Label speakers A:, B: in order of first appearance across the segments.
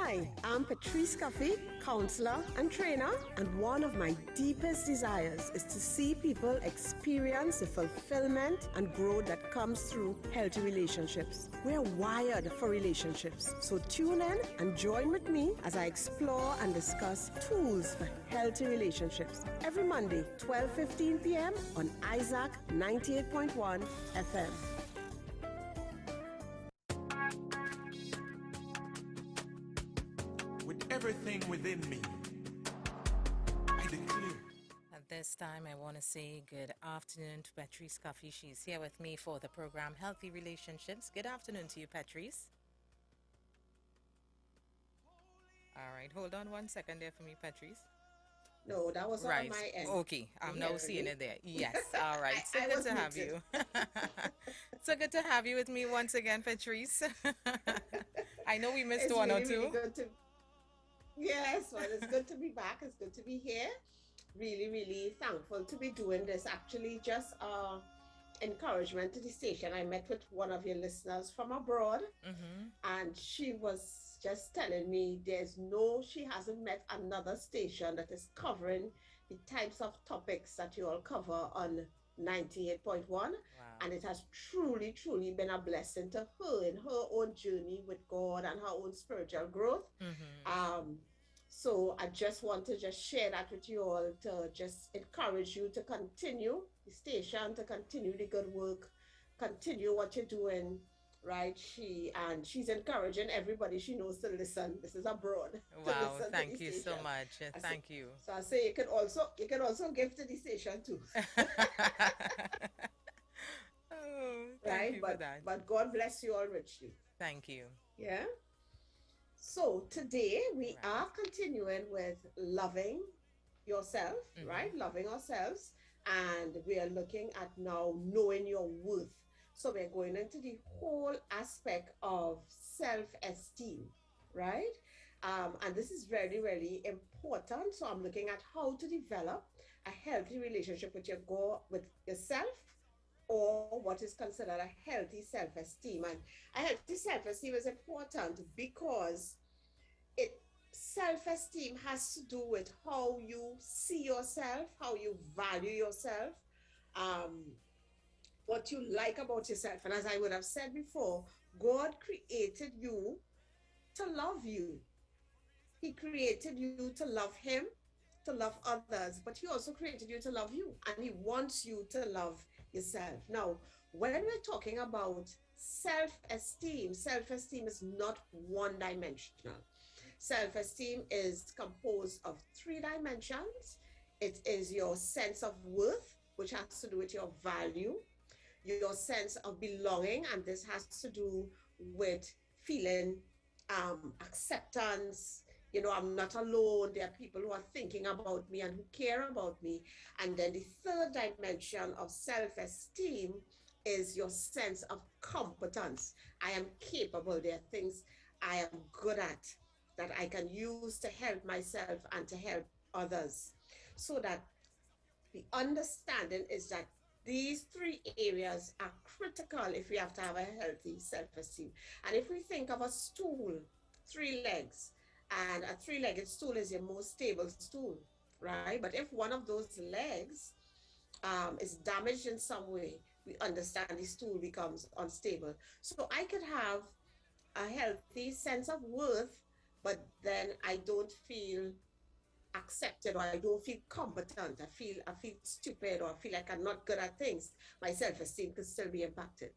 A: Hi, I'm Petreece Cuffie, counselor and trainer, and one of my deepest desires is to see people experience the fulfillment and growth that comes through healthy relationships. We're wired for relationships, so tune in and join with me as I explore and discuss tools for healthy relationships every Monday, 12:15 p.m. on Isaac 98.1 FM.
B: Everything within me, I declare.
C: At this time, I want to say good afternoon to Petreece Cuffie. She's here with me for the program Healthy Relationships. Good afternoon to you, Petreece. All right, hold on one second there for me, Petreece.
A: No, that was
C: right.
A: On my end.
C: Okay, I'm now seeing it there. Yes, all right. So good to have you. So good to have you with me once again, Petreece. I know we missed one or two.
A: Really good to Yes, well, it's good to be back. It's good to be here. Really, really thankful to be doing this. Actually, just encouragement to the station. I met with one of your listeners from abroad, and she was just telling me she hasn't met another station that is covering the types of topics that you all cover on 98.1. Wow. And it has truly, truly been a blessing to her in her own journey with God and her own spiritual growth. So I just want to share that with you all to just encourage you to continue the station, to continue the good work, continue what you're doing, right? She's encouraging everybody she knows to listen. This is abroad.
C: Wow, thank you so much. Thank you.
A: So I say you can also give to the station too.
C: Thank you for that.
A: But God bless you all richly.
C: Thank you.
A: Yeah. So today we are continuing with loving yourself, right? Loving ourselves. And we are looking at now knowing your worth. So we're going into the whole aspect of self-esteem, right? And this is very, very important. So I'm looking at how to develop a healthy relationship with yourself, or what is considered a healthy self-esteem. And a healthy self-esteem is important because self-esteem has to do with how you see yourself, how you value yourself, what you like about yourself. And as I would have said before, God created you to love you. He created you to love Him, to love others, but He also created you to love you, and He wants you to love yourself. Now, when we're talking about self-esteem is not one-dimensional. Self-esteem is composed of 3 dimensions. It is your sense of worth, which has to do with your value, your sense of belonging, and this has to do with feeling acceptance. You know, I'm not alone. There are people who are thinking about me and who care about me. And then the 3rd dimension of self-esteem is your sense of competence. I am capable. There are things I am good at that I can use to help myself and to help others. So that the understanding is that these 3 areas are critical if we have to have a healthy self-esteem. And if we think of a stool, 3 legs, and a 3-legged stool is your most stable stool, right? But if one of those legs is damaged in some way, we understand the stool becomes unstable. So I could have a healthy sense of worth, but then I don't feel accepted, or I don't feel competent. I feel stupid, or I feel like I'm not good at things. My self-esteem could still be impacted.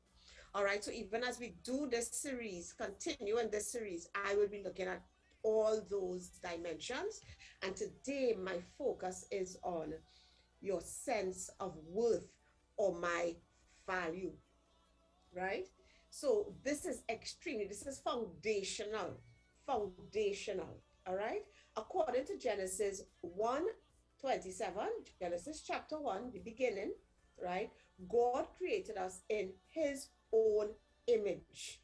A: All right, so even as we do this series, continue in this series, I will be looking at all those dimensions. And today my focus is on your sense of worth, or my value, right? So this is foundational, all right? According to Genesis 1:27, Genesis chapter 1, the beginning, right? God created us in His own image.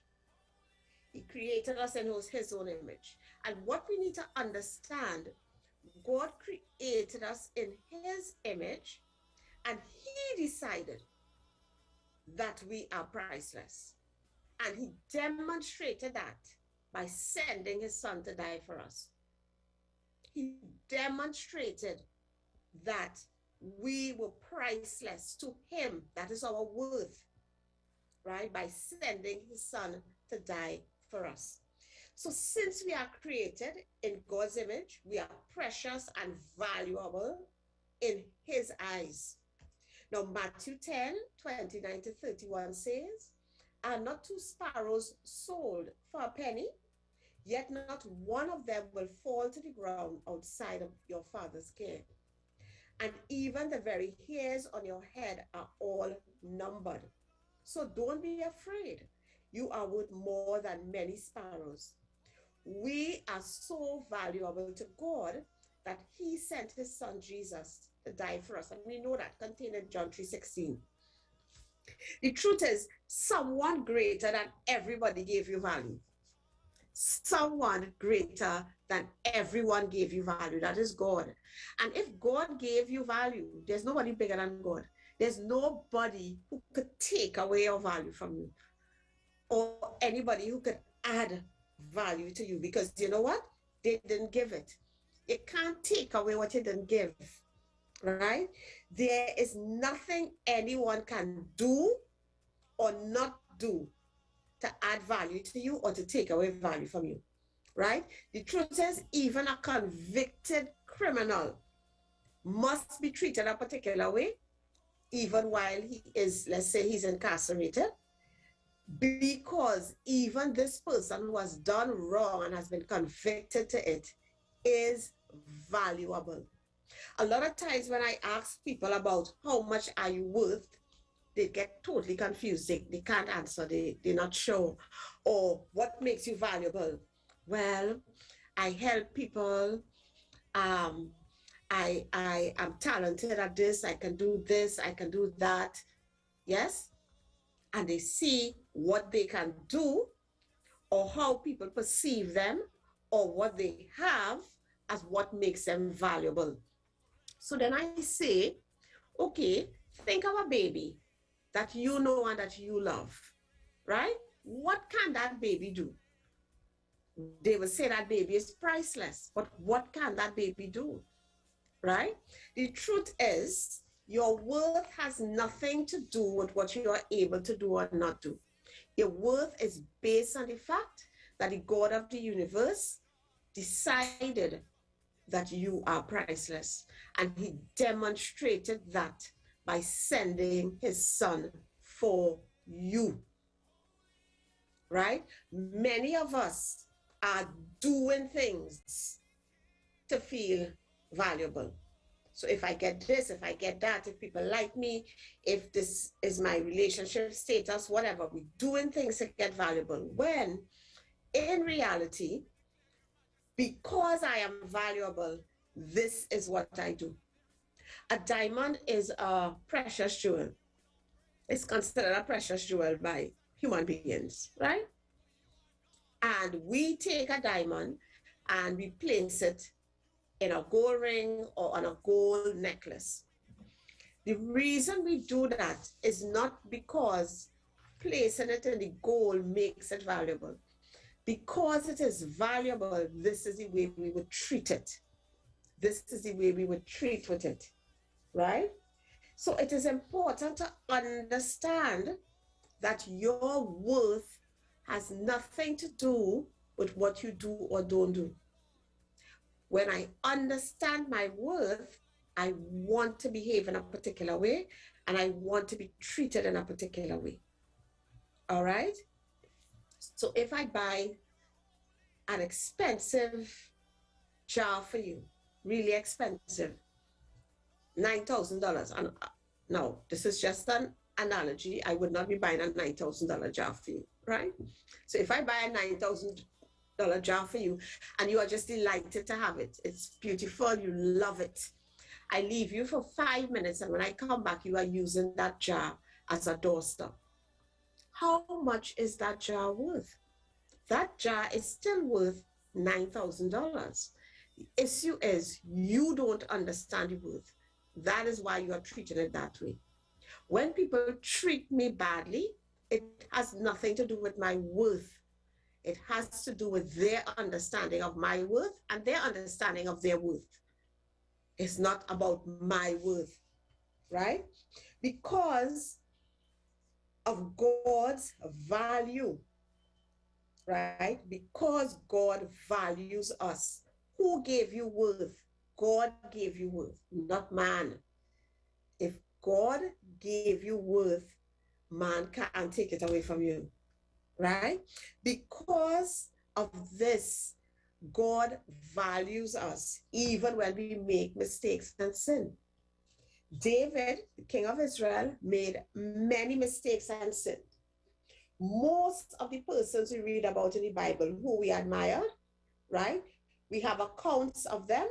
A: He created us in His own image. And what we need to understand, God created us in His image, and He decided that we are priceless. And He demonstrated that by sending his son to die for us. He demonstrated that we were priceless to him. That is our worth, right? By sending his son to die for us. So since we are created in God's image, we are precious and valuable in his eyes. Now, Matthew 10:29-31 says, "Are not two sparrows sold for a penny? Yet not one of them will fall to the ground outside of your Father's care. And even the very hairs on your head are all numbered. So don't be afraid. You are worth more than many sparrows." We are so valuable to God that he sent his son Jesus to die for us. And we know that contained in John 3:16. The truth is, someone greater than everybody gave you value. Someone greater than everyone gave you value. That is God. And if God gave you value, there's nobody bigger than God. There's nobody who could take away your value from you, or anybody who could add value to you, because you know what? They didn't give it. You can't take away what you didn't give, right? There is nothing anyone can do or not do to add value to you or to take away value from you, right? The truth is, even a convicted criminal must be treated a particular way, even while he is, let's say he's incarcerated, because even this person who has done wrong and has been convicted to it is valuable. A lot of times when I ask people about how much are you worth, they get totally confused. They can't answer. They're not sure. Or what makes you valuable? Well, I help people. I am talented at this. I can do this. I can do that. Yes? And they see what they can do or how people perceive them or what they have as what makes them valuable. So then I say, okay, think of a baby that you know and that you love, right? What can that baby do? They will say that baby is priceless, but what can that baby do, right? The truth is, your worth has nothing to do with what you are able to do or not do. Your worth is based on the fact that the God of the universe decided that you are priceless. And he demonstrated that by sending his son for you, right? Many of us are doing things to feel valuable. So if I get this, if I get that, if people like me, if this is my relationship status, whatever, we're doing things to get valuable. When in reality, because I am valuable, this is what I do. A diamond is a precious jewel. It's considered a precious jewel by human beings, right? And we take a diamond and we place it in a gold ring or on a gold necklace. The reason we do that is not because placing it in the gold makes it valuable. Because it is valuable, this is the way we would treat it. This is the way we would treat with it, right? So it is important to understand that your worth has nothing to do with what you do or don't do. When I understand my worth, I want to behave in a particular way and I want to be treated in a particular way. All right? So if I buy an expensive jar for you, really expensive, $9,000. And no, this is just an analogy. I would not be buying a $9,000 jar for you, right? So if I buy a $9,000 jar for you and you are just delighted to have it, it's beautiful, you love it. I leave you for 5 minutes and when I come back, you are using that jar as a doorstop. How much is that jar worth? That jar is still worth $9,000. The issue is you don't understand the worth. That is why you are treating it that way. When people treat me badly, it has nothing to do with my worth. It has to do with their understanding of my worth and their understanding of their worth. It's not about my worth, right? Because of God's value, right? Because God values us. Who gave you worth? God gave you worth, not man. If God gave you worth, man can't take it away from you, right? Because of this, God values us even when we make mistakes and sin. David, the king of Israel, made many mistakes and sinned. Most of the persons we read about in the Bible who we admired, right? We have accounts of them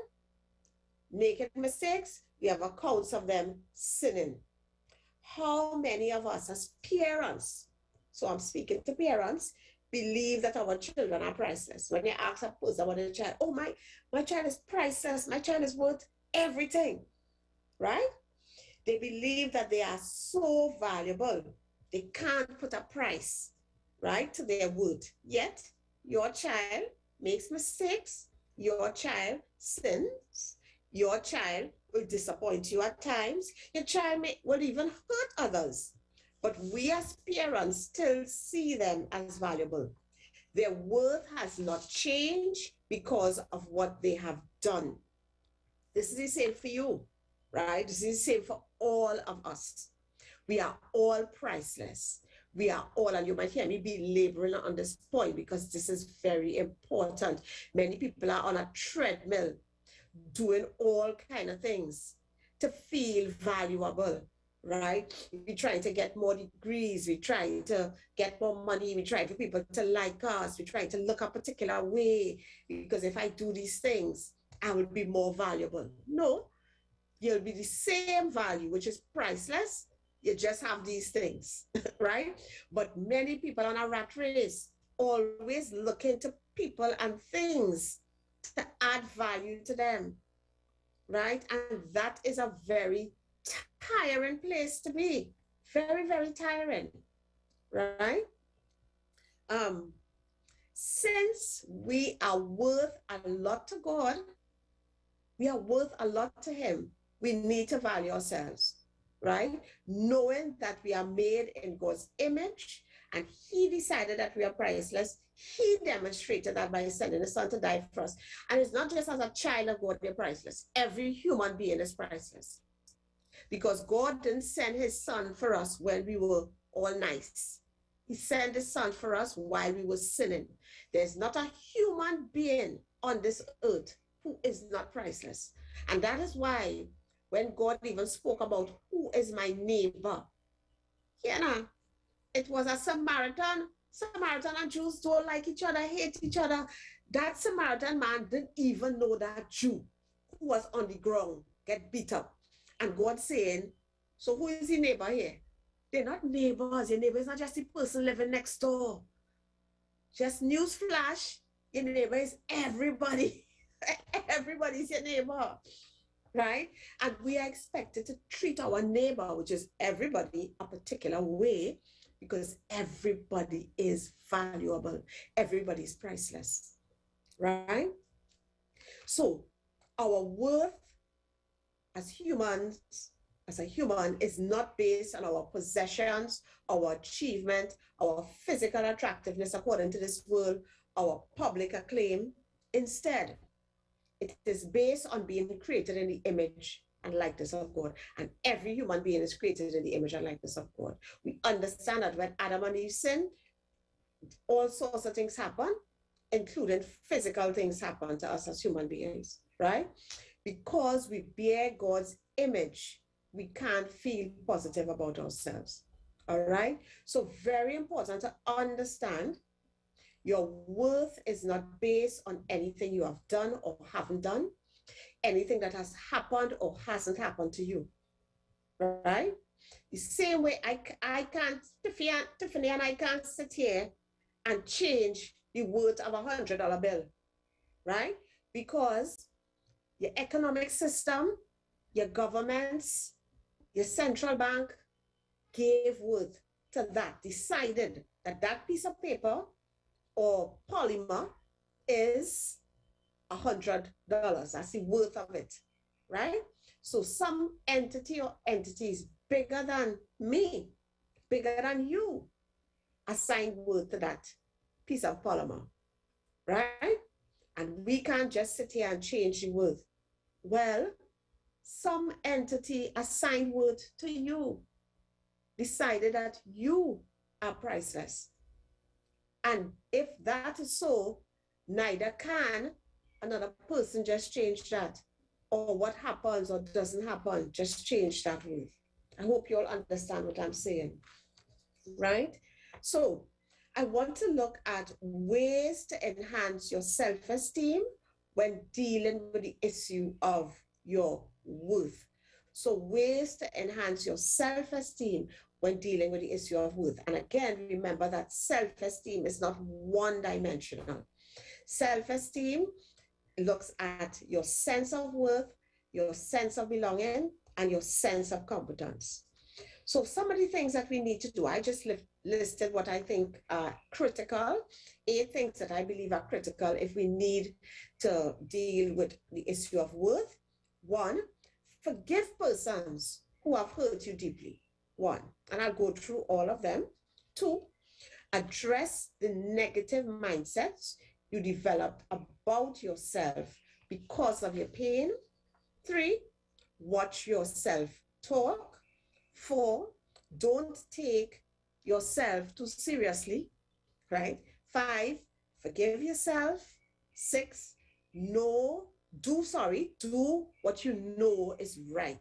A: making mistakes. We have accounts of them sinning. How many of us as parents, so I'm speaking to parents, believe that our children are priceless? When you ask a person about a child, oh, my child is priceless, my child is worth everything, right? They believe that they are so valuable, they can't put a price, right, to their worth. Yet, your child makes mistakes, your child sins, your child will disappoint you at times, your child will even hurt others. But we as parents still see them as valuable. Their worth has not changed because of what they have done. This is the same for you, right? This is the same for all of us. We are all priceless. We are all, and you might hear me be laboring on this point because this is very important. Many people are on a treadmill doing all kind of things to feel valuable, right? We're trying to get more degrees, we're trying to get more money, we're trying for people to like us, we're trying to look a particular way, because if I do these things, I will be more valuable. No, you'll be the same value, which is priceless. You just have these things, right? But many people on a rat race always looking to people and things to add value to them, right? And that is a very tiring place to be. Very, very tiring, right? Since we are worth a lot to God, we are worth a lot to Him, we need to value ourselves, right? Knowing that we are made in God's image and He decided that we are priceless. He demonstrated that by sending His Son to die for us. And it's not just as a child of God, we're priceless. Every human being is priceless. Because God didn't send His Son for us when we were all nice. He sent His Son for us while we were sinning. There's not a human being on this earth who is not priceless. And that is why when God even spoke about who is my neighbor, you know, it was a Samaritan. Samaritan and Jews don't like each other, hate each other. That Samaritan man didn't even know that Jew who was on the ground get beat up. And God saying, so who is your neighbor here? They're not neighbors. Your neighbor is not just the person living next door. Just news flash, your neighbor is everybody. Everybody's your neighbor, right? And we are expected to treat our neighbor, which is everybody, a particular way, because everybody is valuable. Everybody is priceless, right? So our worth as humans, as a human, is not based on our possessions, our achievement, our physical attractiveness according to this world, our public acclaim. Instead, it is based on being created in the image and likeness of God. And every human being is created in the image and likeness of God. We understand that when Adam and Eve sinned, all sorts of things happen, including physical things happen to us as human beings, right? Because we bear God's image, we can't feel positive about ourselves, all right? So very important to understand your worth is not based on anything you have done or haven't done, anything that has happened or hasn't happened to you, right? The same way I can't, Tiffany and I can't sit here and change the worth of $100 bill, right? Because your economic system, your governments, your central bank gave worth to that, decided that that piece of paper or polymer is $100. That's the worth of it, right? So some entity or entities bigger than me, bigger than you, assign worth to that piece of polymer, right? And we can't just sit here and change the worth. Well, some entity assigned worth to you, decided that you are priceless. And if that is so, neither can another person just change that. Or what happens or doesn't happen, just change that worth. I hope you all understand what I'm saying, right? So I want to look at ways to enhance your self-esteem when dealing with the issue of your worth. So ways to enhance your self-esteem when dealing with the issue of worth. And again, remember that self-esteem is not one-dimensional. Self-esteem looks at your sense of worth, your sense of belonging, and your sense of competence. So some of the things that we need to do, I just listed what I think are critical, 8 things that I believe are critical if we need to deal with the issue of worth. 1, forgive persons who have hurt you deeply. 1, and I'll go through all of them. 2, address the negative mindsets you developed about yourself because of your pain. 3, watch your self-talk. 4, don't take yourself too seriously, right? 5, forgive yourself. 6, do what you know is right.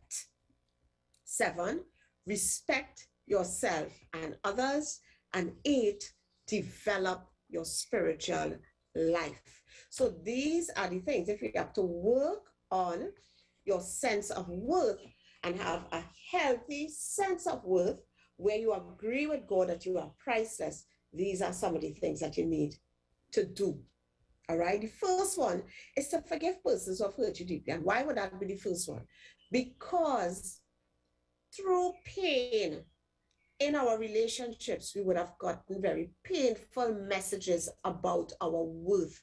A: 7, respect yourself and others. And 8, develop your spiritual life. So these are the things. If you have to work on your sense of worth and have a healthy sense of worth where you agree with God that you are priceless, these are some of the things that you need to do. All right. The first one is to forgive persons who have hurt you deeply. And why would that be the first one? Because through pain in our relationships, we would have gotten very painful messages about our worth.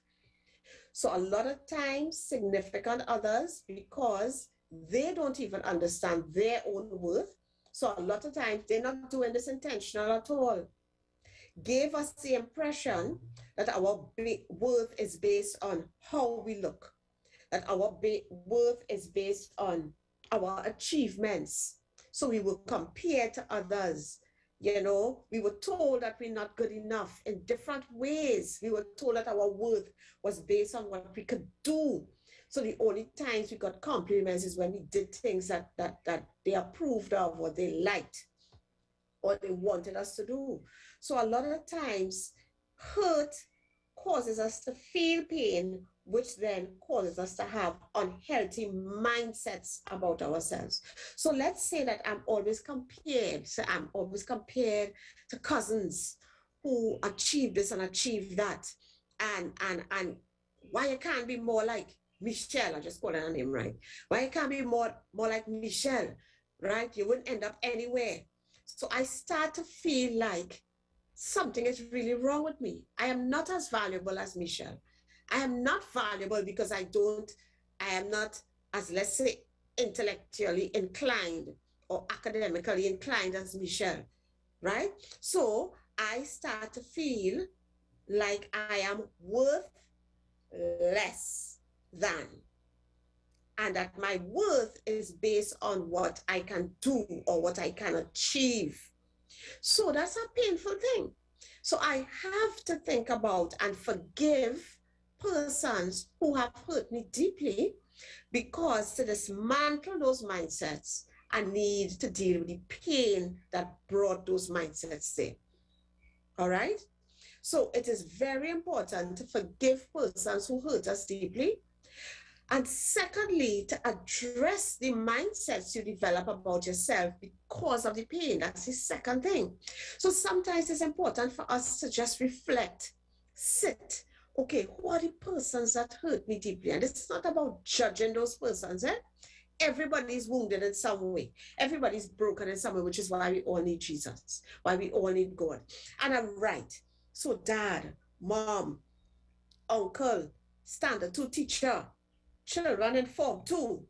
A: So a lot of times, significant others, because they don't even understand their own worth. So a lot of times, they're not doing this intentional at all. Gave us the impression that our worth is based on how we look, that our worth is based on our achievements. So we will compare to others. You know, we were told that we're not good enough in different ways. We were told that our worth was based on what we could do. So the only times we got compliments is when we did things that they approved of or they liked or they wanted us to do. So a lot of times, hurt causes us to feel pain, which then causes us to have unhealthy mindsets about ourselves. So let's say that I'm always compared. So I'm always compared to cousins who achieved this and achieved that. And why you can't be more like Michelle? I just call her name, right? Why you can't be more like Michelle, right? You wouldn't end up anywhere. So I start to feel like something is really wrong with me. I am not as valuable as Michelle. I am not valuable because I am not as, let's say, intellectually inclined or academically inclined as Michelle, right? So I start to feel like I am worth less than, and that my worth is based on what I can do or what I can achieve. So that's a painful thing. So I have to think about and forgive persons who have hurt me deeply, because to dismantle those mindsets, I need to deal with the pain that brought those mindsets there. All right? So it is very important to forgive persons who hurt us deeply. And secondly, to address the mindsets you develop about yourself because of the pain. That's the second thing. So sometimes it's important for us to just reflect, sit. Okay, who are the persons that hurt me deeply? And it's not about judging those persons. Everybody's wounded in some way. Everybody's broken in some way, which is why we all need Jesus, why we all need God. And I'm right. So Dad, mom, uncle, standard two teacher, children in form two,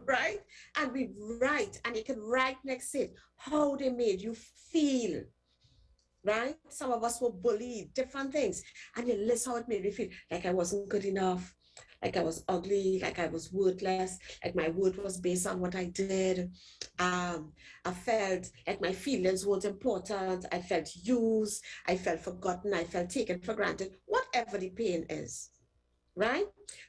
A: right? And we write, and you can write next to it how they made you feel, right? Some of us were bullied, different things. And you list how it made me feel, like I wasn't good enough, like I was ugly, like I was worthless, like my worth was based on what I did. I felt like my feelings weren't important. I felt used, I felt forgotten, I felt taken for granted, whatever the pain is, right?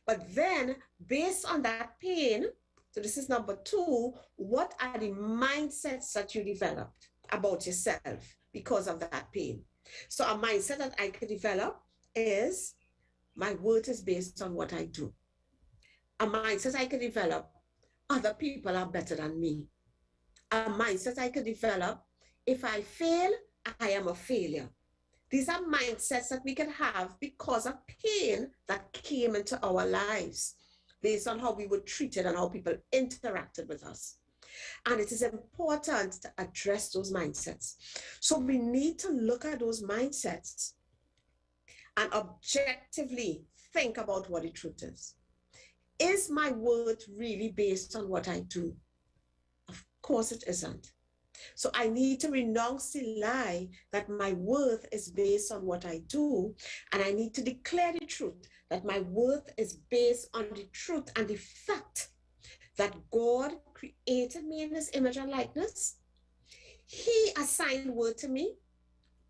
A: But then, based on that pain, so this is number two, what are the mindsets that you developed about yourself because of that pain? So a mindset that I could develop is my worth is based on what I do. A mindset I could develop, other people are better than me. A mindset I could develop, if I fail, I am a failure. These are mindsets that we can have because of pain that came into our lives based on how we were treated and how people interacted with us. And it is important to address those mindsets. So we need to look at those mindsets and objectively think about what the truth is. Is my worth really based on what I do? Of course it isn't. So I need to renounce the lie that my worth is based on what I do, and I need to declare the truth that my worth is based on the truth and the fact that God created me in his image and likeness. He assigned worth to me,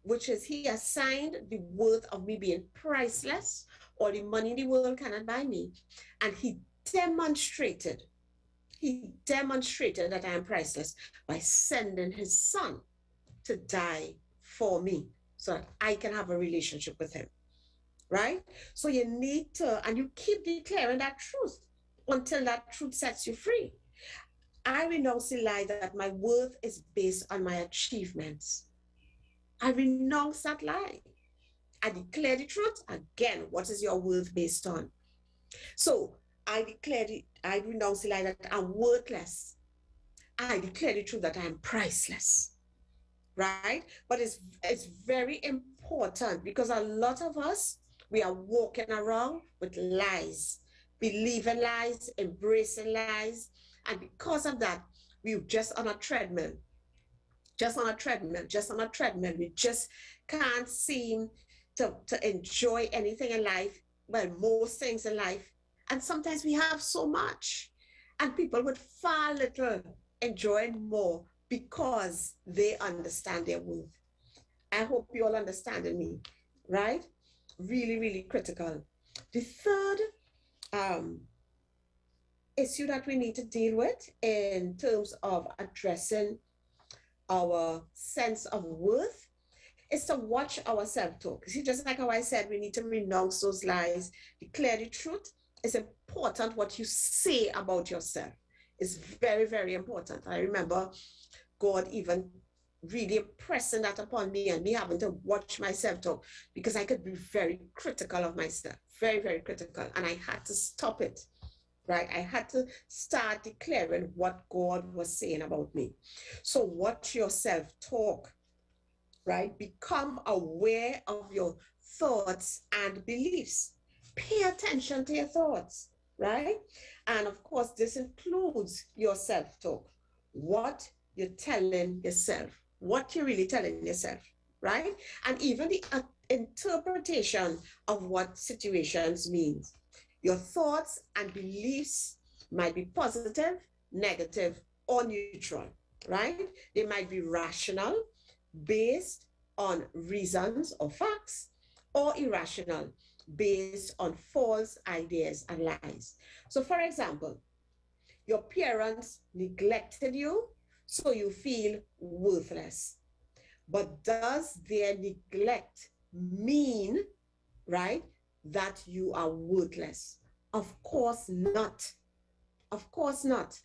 A: which is he assigned the worth of me being priceless, or the money in the world cannot buy me. And he demonstrated that I am priceless by sending his son to die for me so that I can have a relationship with him, right? So you need to, and you keep declaring that truth until that truth sets you free. I renounce the lie that my worth is based on my achievements. I renounce that lie. I declare the truth. Again, what is your worth based on? So I renounce the lie that I'm worthless. I declare the truth that I am priceless, right? But it's very important because a lot of us, we are walking around with lies, believing lies, embracing lies. And because of that, we're just on a treadmill. We just can't seem to enjoy anything in life. Well, most things in life. And sometimes we have so much, and people with far little enjoying more because they understand their worth. I hope you all understanding me, right? Really, really critical. The third issue that we need to deal with in terms of addressing our sense of worth is to watch our self-talk. See, just like how I said, we need to renounce those lies, declare the truth. It's important what you say about yourself. It's very, very important. I remember God even really impressing that upon me and me having to watch my self-talk because I could be very critical of myself, very, very critical. And I had to stop it, right? I had to start declaring what God was saying about me. So watch your self-talk, right? Become aware of your thoughts and beliefs. Pay attention to your thoughts, right? And of course, this includes your self-talk. What you're telling yourself, what you're really telling yourself, right? And even the interpretation of what situations means. Your thoughts and beliefs might be positive, negative, or neutral, right? They might be rational, based on reasons or facts, or irrational, based on false ideas and lies. So for example, your parents neglected you, so you feel worthless. But does their neglect mean, right, that you are worthless? Of course not. Of course not.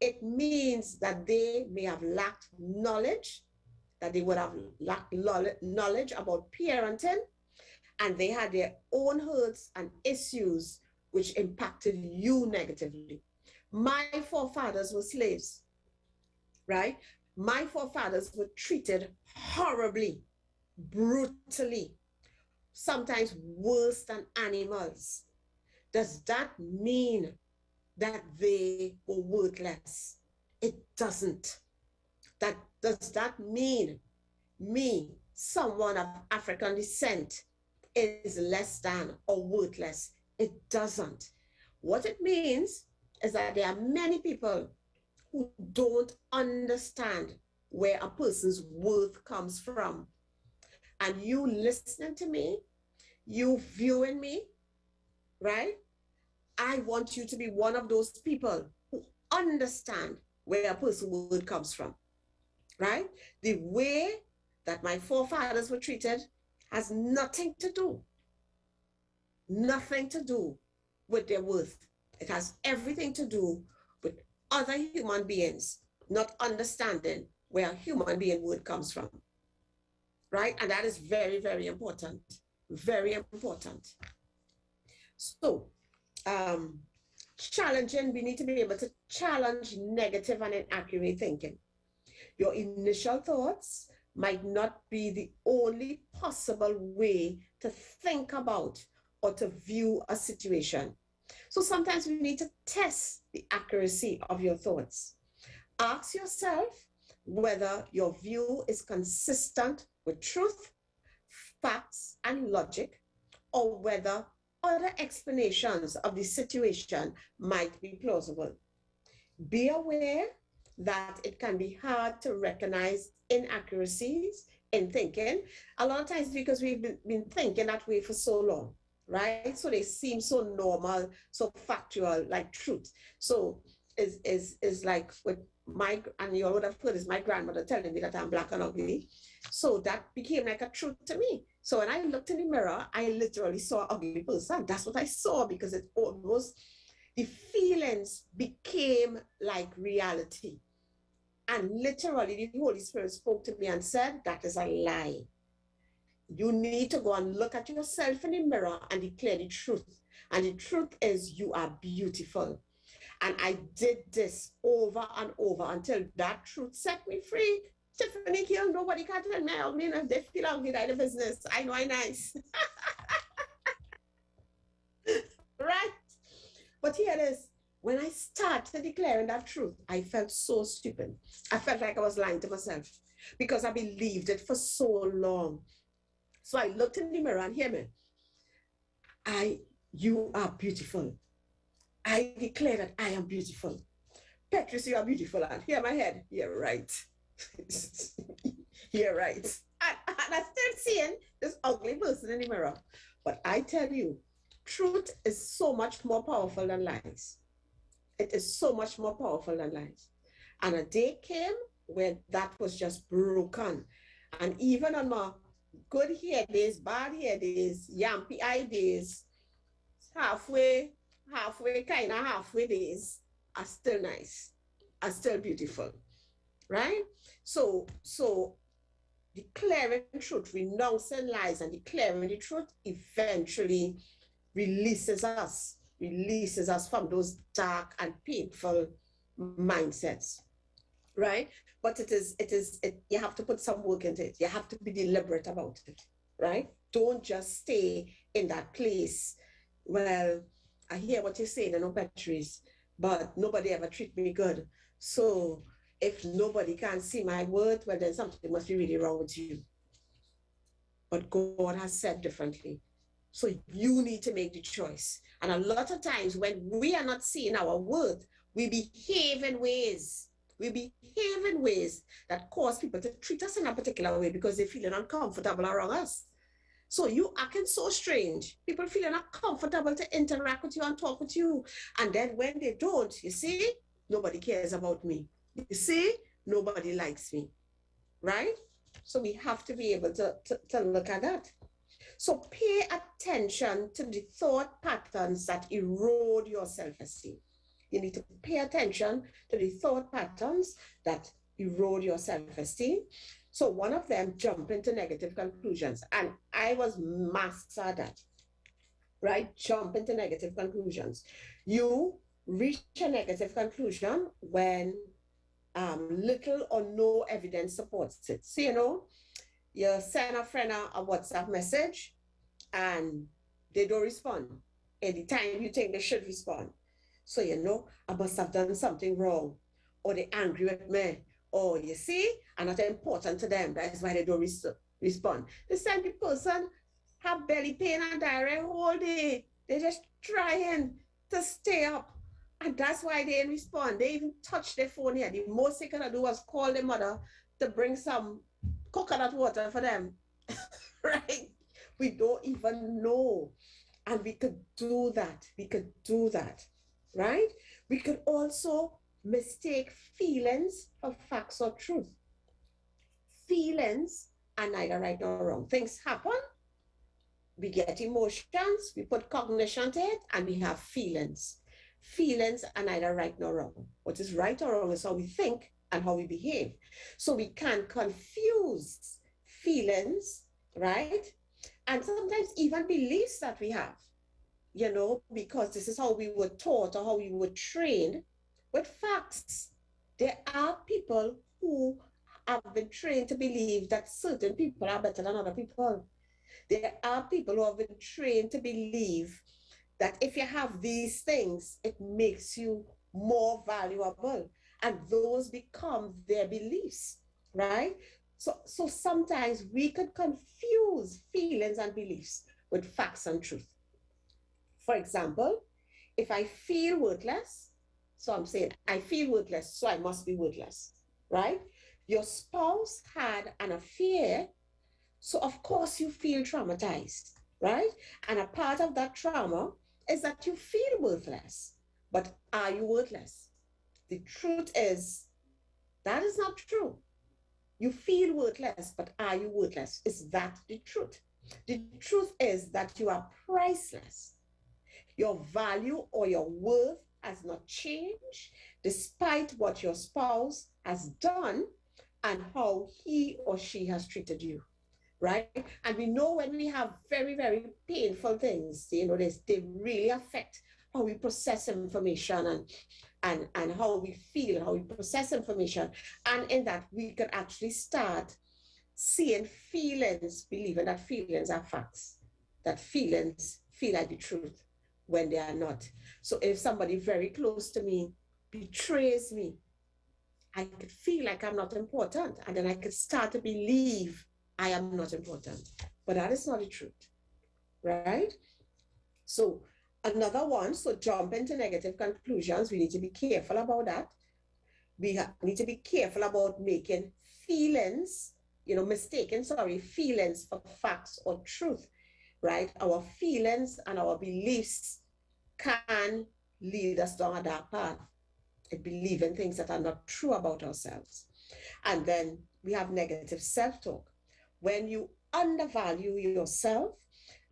A: It means that they may have lacked knowledge, that they would have lacked knowledge about parenting, and they had their own hurts and issues which impacted you negatively. My forefathers were slaves, right? My forefathers were treated horribly, brutally, sometimes worse than animals. Does that mean that they were worthless? It doesn't. Does that mean me, someone of African descent, is less than or worthless? It doesn't. What it means is that there are many people who don't understand where a person's worth comes from. And you listening to me, you viewing me, right? I want you to be one of those people who understand where a person's worth comes from, right? The way that my forefathers were treated has nothing to do with their worth. It has everything to do with other human beings not understanding where a human being worth comes from, right? And that is very, very important, very important. So, challenging, we need to be able to challenge negative and inaccurate thinking. Your initial thoughts might not be the only possible way to think about or to view a situation. So sometimes we need to test the accuracy of your thoughts. Ask yourself whether your view is consistent with truth, facts, and logic, or whether other explanations of the situation might be plausible. Be aware that it can be hard to recognize inaccuracies in thinking, a lot of times because we've been thinking that way for so long, right? So they seem so normal, so factual, like truth. So is like with and you would have heard is my grandmother telling me that I'm black and ugly. So that became like a truth to me. So when I looked in the mirror, I literally saw an ugly person. That's what I saw, because it almost, the feelings became like reality. And literally the Holy Spirit spoke to me and said, that is a lie. You need to go and look at yourself in the mirror and declare the truth. And the truth is, you are beautiful. And I did this over and over until that truth set me free. Tiffany Kill, nobody can tell me I'm ugly enough. They feel ugly in the business. I know I'm nice. Right? But here it is. When I started declaring that truth, I felt so stupid. I felt like I was lying to myself because I believed it for so long. So I looked in the mirror and hear me. You are beautiful. I declare that I am beautiful. Petreece, you are beautiful. And hear my head. You're right. You're right. And I'm still seeing this ugly person in the mirror. But I tell you, truth is so much more powerful than lies. It is so much more powerful than lies. And a day came when that was just broken. And even on my good hair days, bad hair days, yampy eye days, halfway days are still nice, are still beautiful, right? So declaring truth, renouncing lies, and declaring the truth eventually releases us from those dark and painful mindsets, right? But you have to put some work into it. You have to be deliberate about it, right? Don't just stay in that place. Well, I hear what you're saying, Petreece, but nobody ever treat me good. So if nobody can see my worth, well, then something must be really wrong with you. But God has said differently. So you need to make the choice. And a lot of times when we are not seeing our worth, we behave in ways that cause people to treat us in a particular way because they're feeling uncomfortable around us. So you acting so strange, people feeling uncomfortable to interact with you and talk with you. And then when they don't, you see, nobody cares about me. You see, nobody likes me, right? So we have to be able to look at that. So pay attention to the thought patterns that erode your self-esteem. You need to pay attention to the thought patterns that erode your self-esteem. So one of them, jump into negative conclusions. And I was mastered at, right? Jump into negative conclusions. You reach a negative conclusion when little or no evidence supports it. So, you send a friend a WhatsApp message and they don't respond anytime you think they should respond. So, you know, I must have done something wrong, or they're angry with me, or you see, I'm not important to them. That's why they don't respond. The same person have belly pain and diarrhea all day. They're just trying to stay up. And that's why they didn't respond. They even touched their phone here. The most they could do was call their mother to bring some coconut water for them. Right? We don't even know. And we could do that. We could do that. Right? We could also mistake feelings for facts or truth. Feelings are neither right nor wrong. Things happen, we get emotions, we put cognition to it, and we have feelings. Feelings are neither right nor wrong. What is right or wrong is how we think and how we behave. So we can confuse feelings, right? And sometimes even beliefs that we have, you know, because this is how we were taught or how we were trained with facts. There are people who have been trained to believe that certain people are better than other people. There are people who have been trained to believe that if you have these things, it makes you more valuable. And those become their beliefs, right? So sometimes we could confuse feelings and beliefs with facts and truth. For example, if I feel worthless, so I'm saying I feel worthless, so I must be worthless, right? Your spouse had an affair, so of course you feel traumatized, right? And a part of that trauma is that you feel worthless. But are you worthless? The truth is that is not true. You feel worthless, but are you worthless? Is that the truth? The truth is that you are priceless. Your value or your worth has not changed despite what your spouse has done and how he or she has treated you, right? And we know when we have very, very painful things, you know, they really affect how we process information and how we feel, how we process information. And in that, we can actually start seeing feelings, believing that feelings are facts, that feelings feel like the truth when they are not. So if somebody very close to me betrays me, I could feel like I'm not important. And then I could start to believe I am not important. But that is not the truth, right? So another one, so jump into negative conclusions. We need to be careful about that. We need to be careful about making feelings, mistaken, feelings for facts or truth, right? Our feelings and our beliefs can lead us down a dark path and believe in things that are not true about ourselves. And then we have negative self-talk. When you undervalue yourself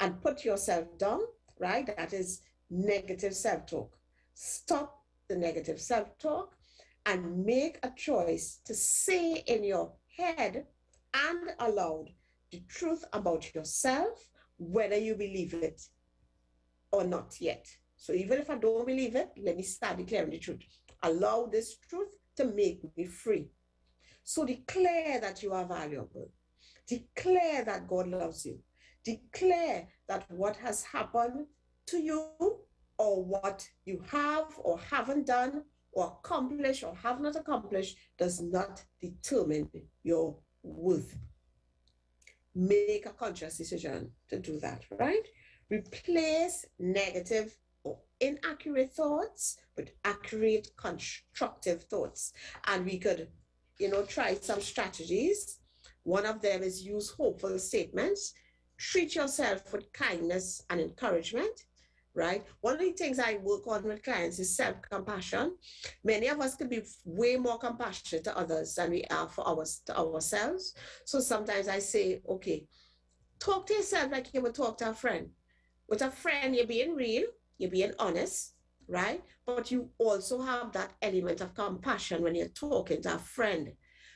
A: and put yourself down, right? That is negative self-talk. Stop the negative self-talk and make a choice to say in your head and aloud the truth about yourself, whether you believe it or not yet. So even if I don't believe it, let me start declaring the truth. Allow this truth to make me free. So declare that you are valuable. Declare that God loves you. Declare that what has happened to you or what you have or haven't done or accomplished or have not accomplished does not determine your worth. Make a conscious decision to do that, right? Replace negative or inaccurate thoughts with accurate, constructive thoughts. And we could, try some strategies. One of them is use hopeful statements. Treat yourself with kindness and encouragement, right? One of the things I work on with clients is self-compassion. Many of us can be way more compassionate to others than we are to ourselves. So sometimes I say, okay, talk to yourself like you would talk to a friend. With a friend, you're being real, you're being honest, right? But you also have that element of compassion when you're talking to a friend.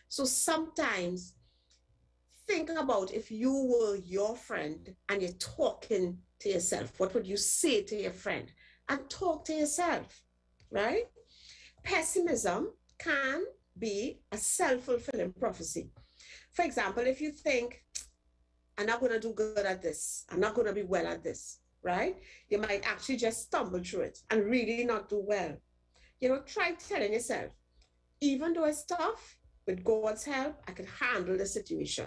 A: So sometimes think about if you were your friend and you're talking to yourself, what would you say to your friend? And talk to yourself, right? Pessimism can be a self-fulfilling prophecy. For example, if you think, I'm not going to do good at this. I'm not going to be well at this, right? You might actually just stumble through it and really not do well. Try telling yourself, even though it's tough, with God's help, I can handle the situation.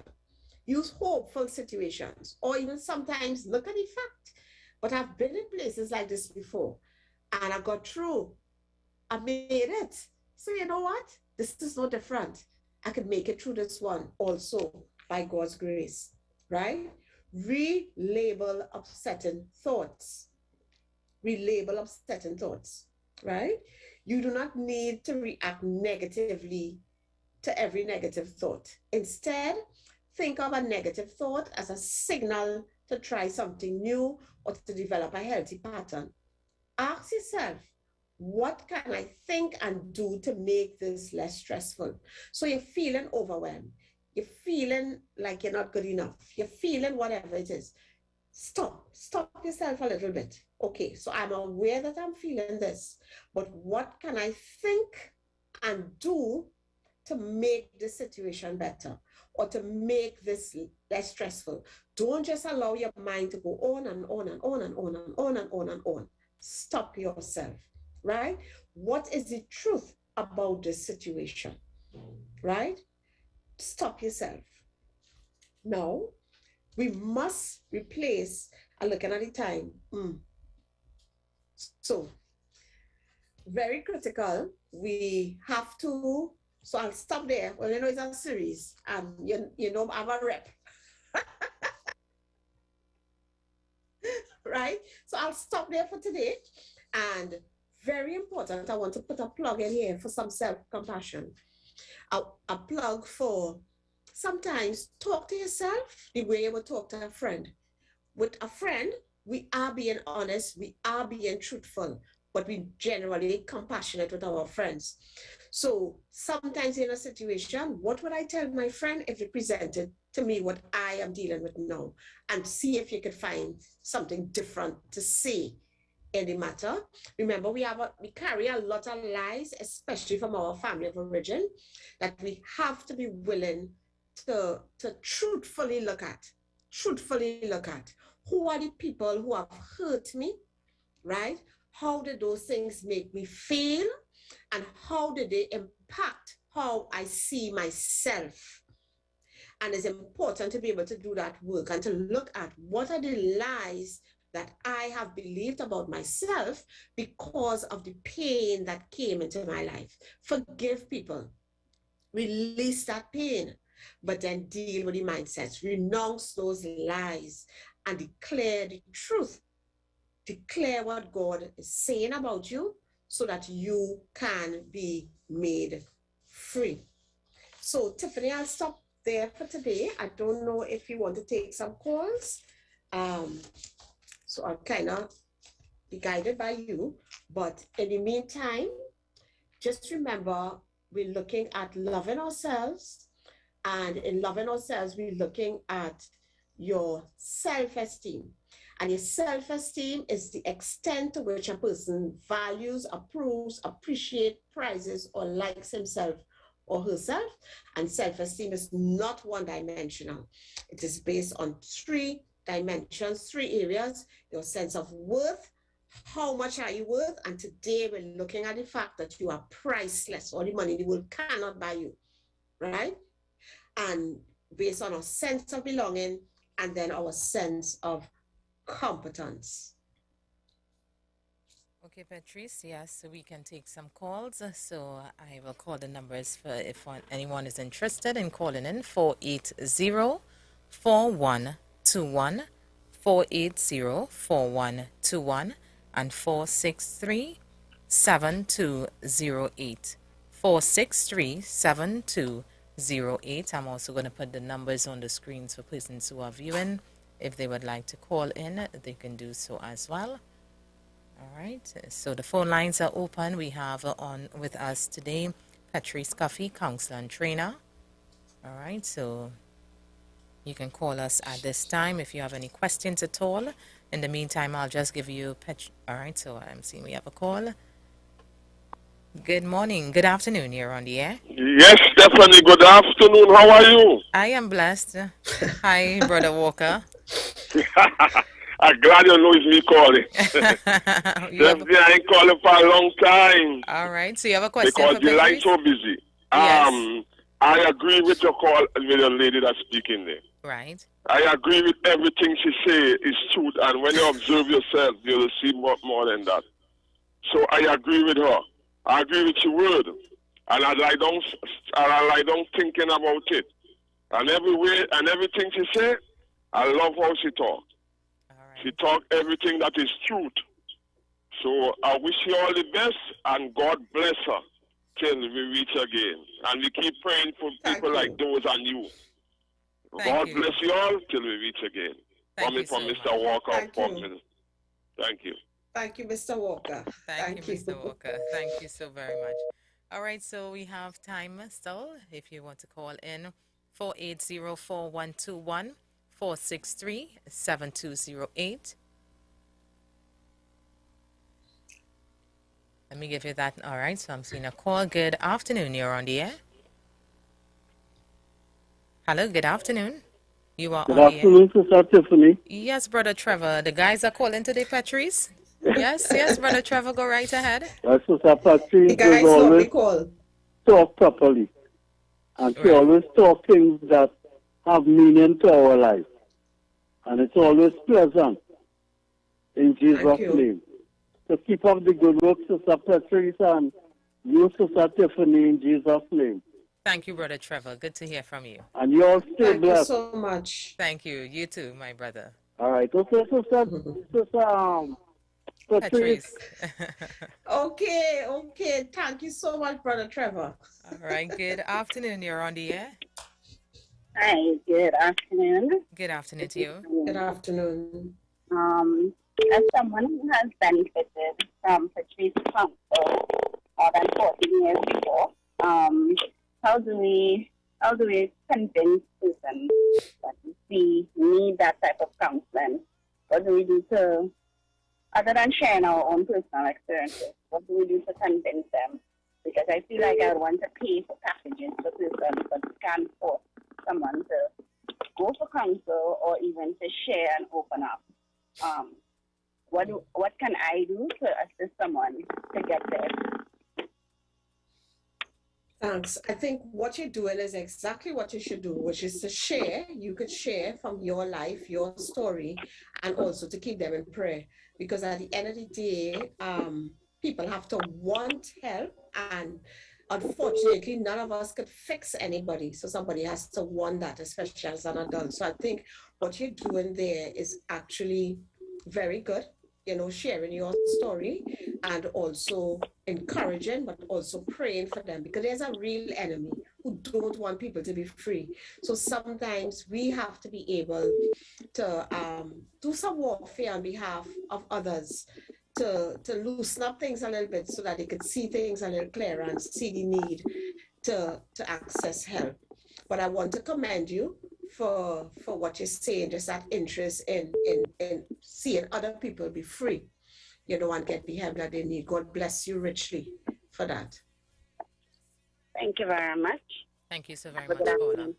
A: Use hopeful situations, or even sometimes look at the fact. But I've been in places like this before, and I got through. I made it. So you know what? This is no different. I can make it through this one also by God's grace, right? Relabel upsetting thoughts. Relabel upsetting thoughts, right? You do not need to react negatively to every negative thought. Instead, think of a negative thought as a signal to try something new or to develop a healthy pattern. Ask yourself, what can I think and do to make this less stressful? So you're feeling overwhelmed. You're feeling like you're not good enough. You're feeling whatever it is. Stop yourself a little bit. Okay, so I'm aware that I'm feeling this, but what can I think and do to make the situation better or to make this less stressful? Don't just allow your mind to go on and on and on and on and on and on and on. Stop yourself, right? What is the truth about this situation, right? Stop yourself. Now, we must replace, and looking at the time. So, very critical. We have to, so I'll stop there. Well, it's a series. I'm a rep. Right? So I'll stop there for today. And very important, I want to put a plug in here for some self-compassion. A plug for sometimes talk to yourself the way you would talk to a friend. With a friend, we are being honest, we are being truthful, but we generally compassionate with our friends. So sometimes in a situation, what would I tell my friend if it presented to me what I am dealing with now? And see if you could find something different to say in the matter. Remember, we carry a lot of lies, especially from our family of origin, that we have to be willing to truthfully look at. Who are the people who have hurt me, right? How did those things make me feel? And how did they impact how I see myself? And it's important to be able to do that work and to look at what are the lies that I have believed about myself because of the pain that came into my life. Forgive people. Release that pain, but then deal with the mindsets. Renounce those lies and declare the truth. Declare what God is saying about you so that you can be made free. So, Tiffany, I'll stop there for today. I don't know if you want to take some calls. So I'll kind of be guided by you. But in the meantime, just remember, we're looking at loving ourselves. And in loving ourselves, we're looking at your self-esteem. And your self-esteem is the extent to which a person values, approves, appreciates, prizes, or likes himself or herself. And self-esteem is not one-dimensional. It is based on 3 dimensions, 3 areas: your sense of worth, how much are you worth? And today we're looking at the fact that you are priceless. All the money in the world cannot buy you, right? And based on our sense of belonging and then our sense of competence.
C: Okay, Petreece, yes, so we can take some calls. So I will call the numbers for if anyone is interested in calling in: 480-4121, 480-4121, and 463-7208. 463-7208. I'm also going to put the numbers on the screens for persons who are viewing. If they would like to call in, they can do so as well. All right, so the phone lines are open. We have on with us today Petreece Cuffie, counselor and trainer. All right, so you can call us at this time if you have any questions at all. In the meantime, I'll just give you all right, so I'm seeing we have a call. Good morning. Good afternoon. You're on the air.
D: Yes, Stephanie, good afternoon. How are you?
C: I am blessed. Hi, Brother Walker.
D: I'm glad you know it's me calling.
C: You have
D: Stephanie, I ain't calling for a long time
C: all right. So you have a question
D: because
C: for
D: the line's
C: Petreece?
D: so busy.
C: Yes.
D: I agree with your call with the lady that's speaking there.
C: Right.
D: I agree with everything she say is truth, and when you observe yourself, you'll see more than that. So I agree with her. I agree with your word, and I lie down thinking about it. And every way and everything she say, I love how she talk.
C: All right.
D: She talk everything that is truth. So I wish you all the best, and God bless her till we reach again. And we keep praying for people like those and you. God bless you all till we reach again.
C: Thank you so
D: Mr.
C: much.
D: Walker.
A: Thank you.
D: Thank you.
A: Thank you, Mr. Walker.
C: Thank you, Mr. Walker. Thank you so very much. All right, so we have time still. If you want to call in, 480-4121, 463-7208. Let me give you that. All right, so I'm seeing a call. Good afternoon. You're on the air. Hello, good afternoon. You are on the air.
E: Good afternoon, Sister Tiffany.
C: Yes, Brother Trevor. The guys are calling today, Petreece. Yes, Brother Trevor, go right ahead.
E: Yes, Sister Petreece
A: The guys
E: is always
A: normally call.
E: talk properly. And she always talk things that have meaning to our life. And it's always pleasant. In Jesus' name. So keep up the good work, Sister Petreece, and you, Sister Tiffany, in Jesus' name.
C: Thank you, Brother Trevor. Good to hear from you.
E: And you all stay blessed.
A: Thank you so much.
C: Thank you. You too, my brother.
E: All right. Okay, Sister Petreece.
A: Okay. Thank you so much, Brother Trevor.
C: All right. Good afternoon. You're on the air.
F: Hi, good afternoon.
C: Good afternoon to you.
A: Good afternoon.
F: As someone who has benefited from Petreece Counsellor more than 14 years before, how do we convince persons that we need that type of counseling? What do we do to, other than sharing our own personal experiences, what do we do to convince them? Because I feel like I would want to pay for packages for persons, but can't force someone to go for counsel or even to share and open up. What can I do to assist someone to get there?
A: Thanks. I think what you're doing is exactly what you should do, which is to share. You could share from your life, your story, and also to keep them in prayer. Because at the end of the day, people have to want help, and unfortunately, none of us could fix anybody. So somebody has to want that, especially as an adult. So I think what you're doing there is actually very good. Sharing your story and also encouraging, but also praying for them, because there's a real enemy who don't want people to be free. So sometimes we have to be able to do some warfare on behalf of others to loosen up things a little bit so that they could see things a little clearer and see the need to access help. But I want to commend you for what you're saying, just that interest in seeing other people be free, and get the help that they need. God bless you richly for that.
F: Thank you very much.
C: Thank you so very much, Paula.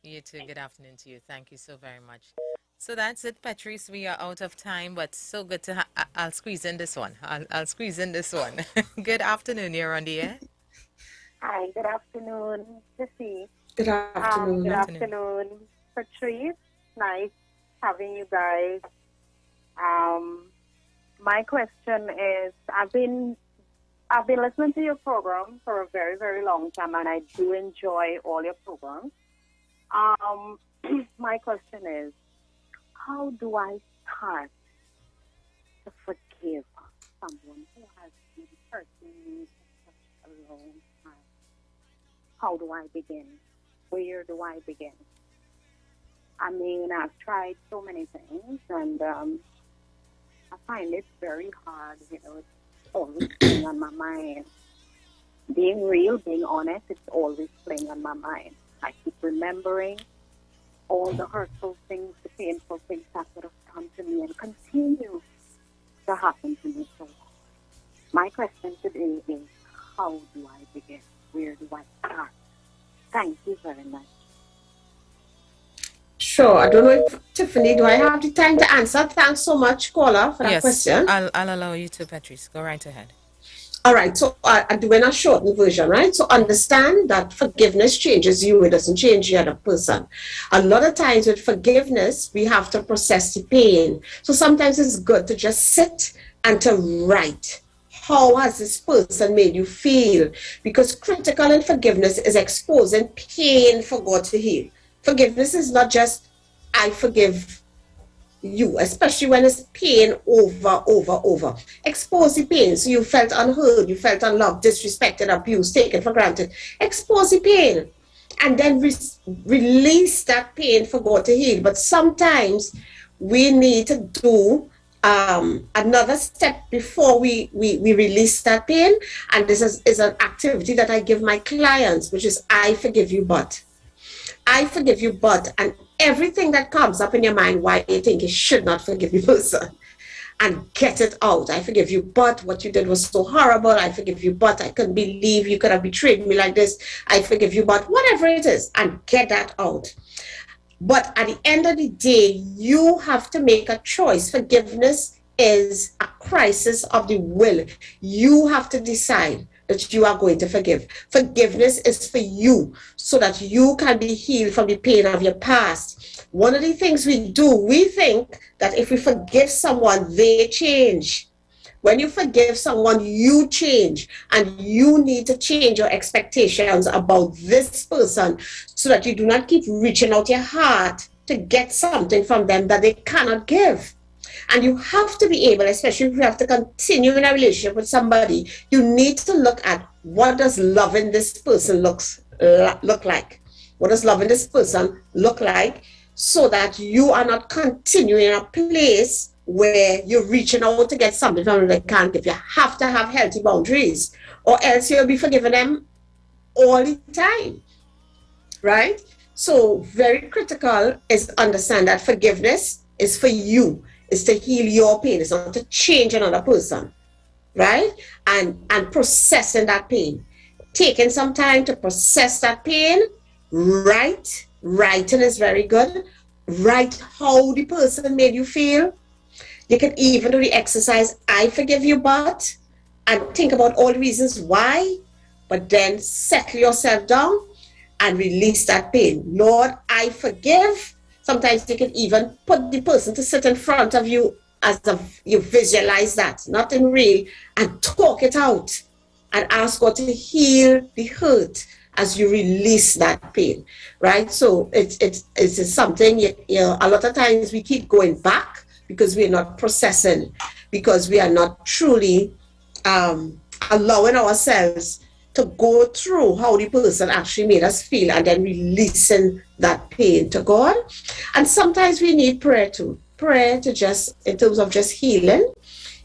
C: You too. Good afternoon to you. Thank you so very much. So that's it, Petreece. We are out of time, but so good to I'll squeeze in this one. I'll squeeze in this one. Good afternoon. You're on the air.
G: Hi, good afternoon, Tiffy.
A: Good afternoon.
G: Good afternoon, Petreece. Nice having you guys. My question is, I've been listening to your program for a very, very long time, and I do enjoy all your programs. My question is, how do I start to forgive someone who has been hurting me for such a long time? How do I begin? Where do I begin? I mean, I've tried so many things, and I find it very hard. It's always playing on my mind. Being real, being honest, it's always playing on my mind. I keep remembering all the hurtful things, the painful things that would have come to me and continue to happen to me. So my question today is, how do I begin? Where do I start? Thank you very much.
A: Sure. I don't know if, Tiffany, do I have the time to answer? Thanks so much, caller, for that question.
C: Yes, I'll allow you to, Petreece. Go right ahead.
A: All right, so I'm doing a shortened version, right? So understand that forgiveness changes you, it doesn't change the other person. A lot of times with forgiveness, we have to process the pain. So sometimes it's good to just sit and to write. How has this person made you feel? Because critical in forgiveness is exposing pain for God to heal. Forgiveness is not just, I forgive you, especially when it's pain over. Expose the pain. So you felt unheard, you felt unloved, disrespected, abused, taken for granted. Expose the pain and then release that pain for God to heal. But sometimes we need to do another step before we release that pain. And this is an activity that I give my clients, which is I forgive you, but. I forgive you, but, and everything that comes up in your mind why you think you should not forgive the person, and get it out. I forgive you, but what you did was so horrible. I forgive you, but I couldn't believe you could have betrayed me like this. I forgive you, but whatever it is, and get that out. But at the end of the day, you have to make a choice. Forgiveness is a crisis of the will. You have to decide that you are going to forgive. Forgiveness is for you so that you can be healed from the pain of your past. One of the things we do, we think that if we forgive someone, they change. When you forgive someone, you change, and you need to change your expectations about this person so that you do not keep reaching out your heart to get something from them that they cannot give. And you have to be able, especially if you have to continue in a relationship with somebody, you need to look at what does loving this person look like? What does loving this person look like so that you are not continuing in a place where you're reaching out to get something from them they can't give. You have to have healthy boundaries or else you'll be forgiving them all the time, right? So very critical is understand that forgiveness is for you. Is to heal your pain. It's not to change another person, right? And processing that pain. Taking some time to process that pain. Writing is very good. Write how the person made you feel. You can even do the exercise, I forgive you, but, and think about all the reasons why, but then settle yourself down and release that pain. Lord, I forgive. Sometimes you can even put the person to sit in front of you as if you visualize that, not in real, and talk it out and ask God to heal the hurt as you release that pain, right? So it's something, a lot of times we keep going back because we're not processing, because we are not truly allowing ourselves to go through how the person actually made us feel and then releasing that pain to God. And sometimes we need prayer too. Prayer to just, in terms of just healing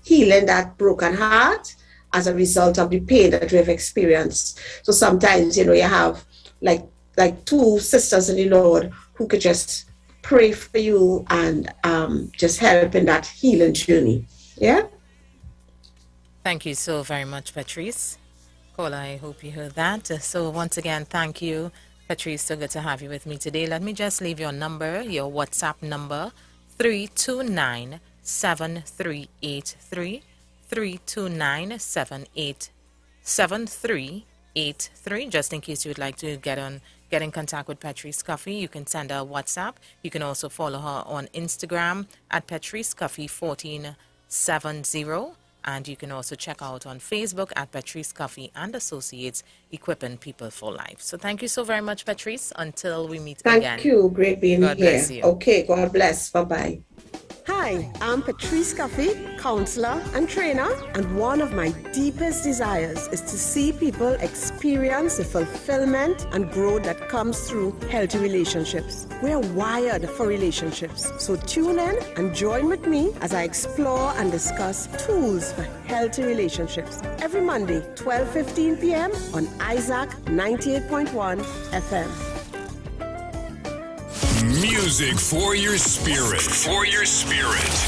A: that broken heart as a result of the pain that we've experienced. So sometimes, you have like two sisters in the Lord who could just pray for you and just help in that healing journey. Yeah?
C: Thank you so very much, Petreece. Caller, I hope you heard that. So once again, thank you, Petreece. So good to have you with me today. Let me just leave your number, your WhatsApp number, 329-7383, 329-7383, just in case you would like to get in contact with Petreece Cuffie. You can send her a WhatsApp. You can also follow her on Instagram at Petreece Cuffie 1470. And you can also check out on Facebook at Petreece Cuffie and Associates, equipping people for life. So thank you so very much, Petreece. Until we meet again.
A: Thank you. Great being
C: God
A: here.
C: Bless you.
A: Okay, God bless. Bye-bye.
H: Hi, I'm Petreece Cuffie, counselor and trainer, and one of my deepest desires is to see people experience the fulfillment and growth that comes through healthy relationships. We're wired for relationships, so tune in and join with me as I explore and discuss tools for healthy relationships. Every Monday, 12:15 p.m. on Isaac 98.1 FM.
B: Music for your spirit. For your spirit.